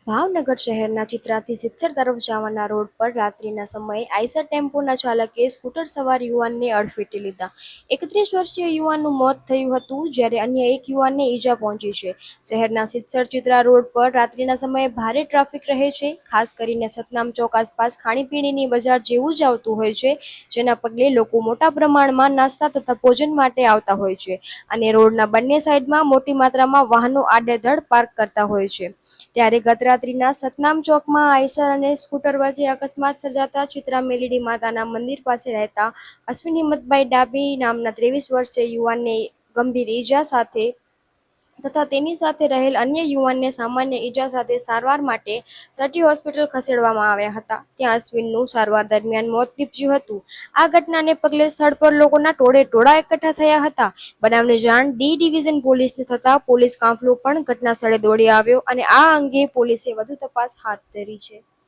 ભાવનગર શહેરના ચિત્રાથી સિત્સર તરફ જવાના રોડ પર રાત્રિના સમયે આઈસર ટેમ્પોના ચાલકે સ્કૂટર સવાર યુવાનને અડફેટે લીધા 31 વર્ષીય યુવાનનું મોત થયું હતું, જ્યારે અન્ય એક યુવાનને ઈજા પહોંચી છે. શહેરના સિત્સર ચિત્રા રોડ પર રાત્રિના સમયે ભારે ટ્રાફિક રહે છે. ખાસ કરીને સતનામ ચોક આસપાસ ખાણીપીણીની બજાર જેવું જ આવતું હોય છે, જેના પગલે લોકો મોટા પ્રમાણમાં નાસ્તા તથા ભોજન માટે આવતા હોય છે અને રોડના બંને સાઈડમાં મોટી માત્રામાં વાહનો આડેધડ પાર્ક કરતા હોય છે. ત્યારે ગત રાત્રિના સતનામ ચોકમાં આઈસર અને સ્કૂટર વચ્ચે અકસ્માત સર્જાતા ચિત્રા મેલડી માતાના મંદિર પાસે રહેતા અશ્વિન હિંમતભાઈ ડાભી નામના 23 વર્ષીય યુવાનને ગંભીર ઈજા સાથે તથા તેની સાથે રહેલ અન્ય યુવાનને સામાન્ય ઈજા સાથે સારવાર માટે સટી હોસ્પિટલ ખસેડવામાં આવ્યા હતા. ત્યાં અશ્વિનનું સારવાર દરમિયાન મોત નીપજ્યું હતું. આ ઘટનાને પગલે સ્થળ પર લોકોના ટોળે એકઠા થયા હતા. બનાવની જાણ ડી ડિવિઝન પોલીસને થતા પોલીસ કાફલો પણ ઘટના સ્થળે દોડી આવ્યો અને આ અંગે પોલીસે વધુ તપાસ હાથ ધરી છે.